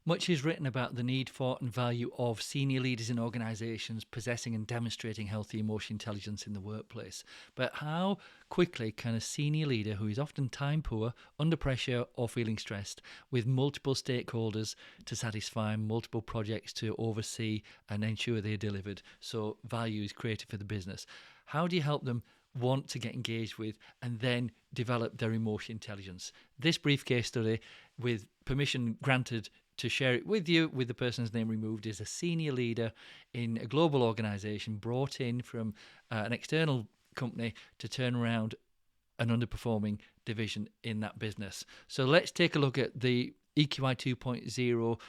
Much is written about the need for and value of senior leaders in organisations possessing and demonstrating healthy emotional intelligence in the workplace. But how quickly can a senior leader who is often time poor, under pressure, or feeling stressed, with multiple stakeholders to satisfy, multiple projects to oversee and ensure they're delivered, so value is created for the business, how do you help them want to get engaged with and then develop their emotional intelligence? This brief case study, with permission granted to share it with you, with the person's name removed, is a senior leader in a global organisation brought in from an external company to turn around an underperforming division in that business. So let's take a look at the EQI 2.0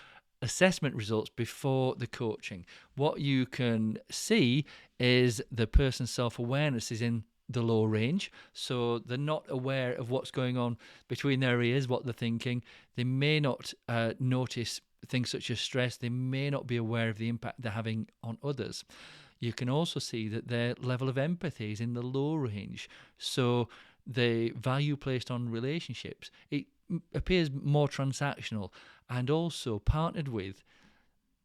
assessment results before the coaching. What you can see is the person's self-awareness is in the low range, so they're not aware of what's going on between their ears, what they're thinking. They may not notice things such as stress. They may not be aware of the impact they're having on others. You can also see that their level of empathy is in the low range, so the value placed on relationships, it appears more transactional and also partnered with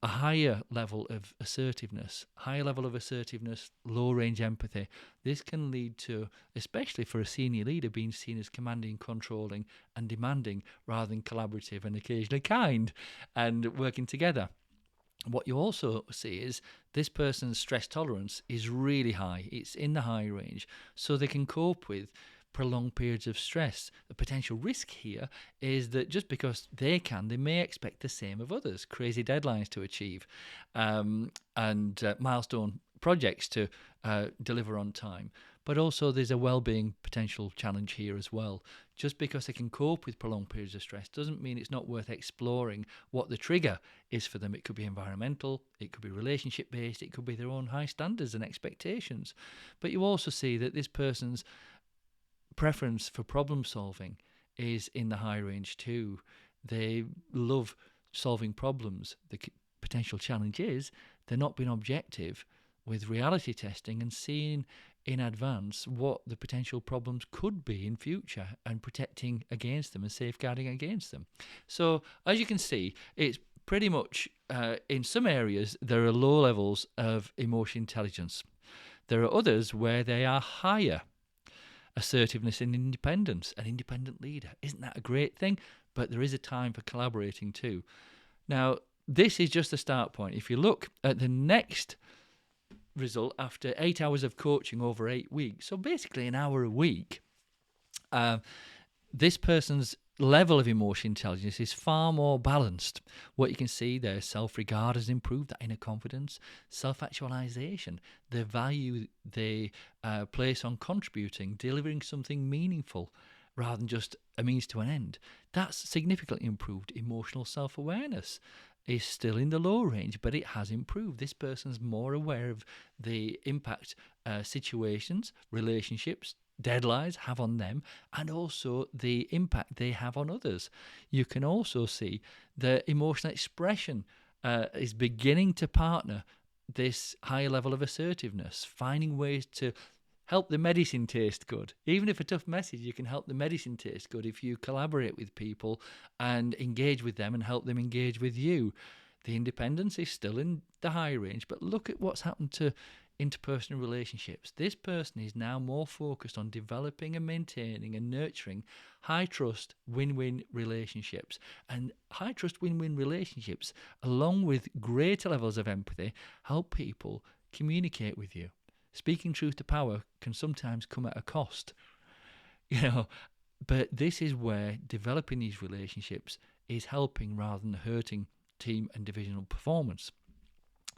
a higher level of assertiveness, low range empathy. This can lead to, especially for a senior leader, being seen as commanding, controlling, and demanding rather than collaborative and occasionally kind and working together. What you also see is this person's stress tolerance is really high. It's in the high range, so they can cope with prolonged periods of stress. The potential risk here is that just because they may expect the same of others, crazy deadlines to achieve, and milestone projects to deliver on time. But also there's a well-being potential challenge here as well. Just because they can cope with prolonged periods of stress doesn't mean it's not worth exploring what the trigger is for them. It could be environmental, it could be relationship-based, it could be their own high standards and expectations. But you also see that this person's preference for problem solving is in the high range too. They love solving problems. The potential challenge is they're not being objective with reality testing and seeing in advance what the potential problems could be in future and protecting against them and safeguarding against them. So as you can see, it's pretty much in some areas there are low levels of emotional intelligence. There are others where they are higher. Assertiveness and independence, an independent leader. Isn't that a great thing? But there is a time for collaborating too. Now, this is just a start point. If you look at the next result after 8 hours of coaching over 8 weeks, so basically an hour a week, this person's level of emotional intelligence is far more balanced. What you can see there, self-regard has improved, that inner confidence, self-actualization, the value they place on contributing, delivering something meaningful rather than just a means to an end. That's significantly improved. Emotional self-awareness is still in the low range, but it has improved. This person's more aware of the impact situations, relationships, deadlines have on them, and also the impact they have on others. You can also see the emotional expression is beginning to partner this higher level of assertiveness, finding ways to help the medicine taste good. Even if a tough message, you can help the medicine taste good if you collaborate with people and engage with them and help them engage with you. The independence is still in the high range, but look at what's happened to interpersonal relationships. This person is now more focused on developing and maintaining and nurturing high trust win-win relationships. And high trust win-win relationships, along with greater levels of empathy, help people communicate with you. Speaking truth to power can sometimes come at a cost, but this is where developing these relationships is helping rather than hurting team and divisional performance.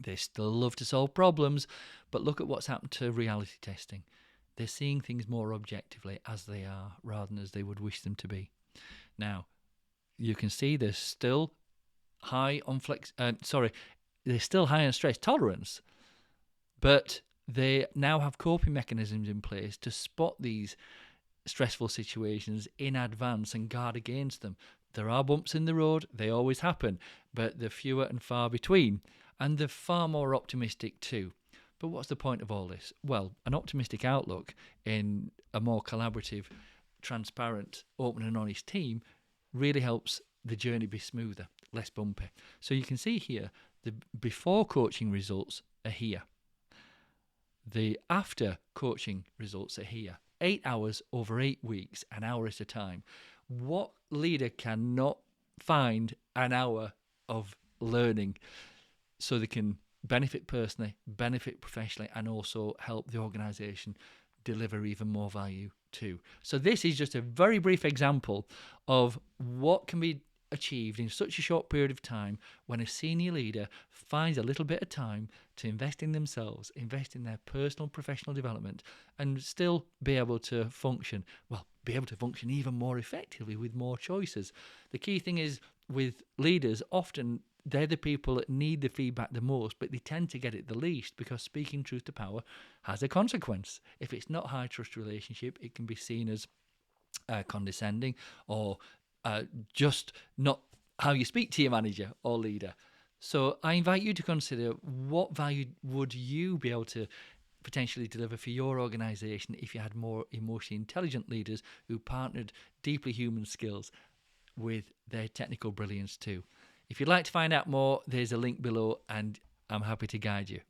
They still love to solve problems, but look at what's happened to reality testing. They're seeing things more objectively as they are rather than as they would wish them to be. Now, you can see they're still high on they're still high on stress tolerance, but they now have coping mechanisms in place to spot these stressful situations in advance and guard against them. There are bumps in the road, they always happen, but they're fewer and far between. And they're far more optimistic too. But what's the point of all this? Well, an optimistic outlook in a more collaborative, transparent, open and honest team really helps the journey be smoother. less bumpy. So you can see here, the before coaching results are here. The after coaching results are here. 8 hours over 8 weeks, an hour at a time. What leader cannot find an hour of learning so they can benefit personally, benefit professionally, and also help the organisation deliver even more value too? So this is just a very brief example of what can be achieved in such a short period of time when a senior leader finds a little bit of time to invest in themselves, invest in their personal professional development, and still be able to function even more effectively with more choices. The key thing is, with leaders, often they're the people that need the feedback the most, but they tend to get it the least, because speaking truth to power has a consequence. If it's not high trust relationship, it can be seen as condescending, or just not how you speak to your manager or leader. So I invite you to consider, what value would you be able to potentially deliver for your organisation if you had more emotionally intelligent leaders who partnered deeply human skills with their technical brilliance too. If you'd like to find out more, there's a link below, and I'm happy to guide you.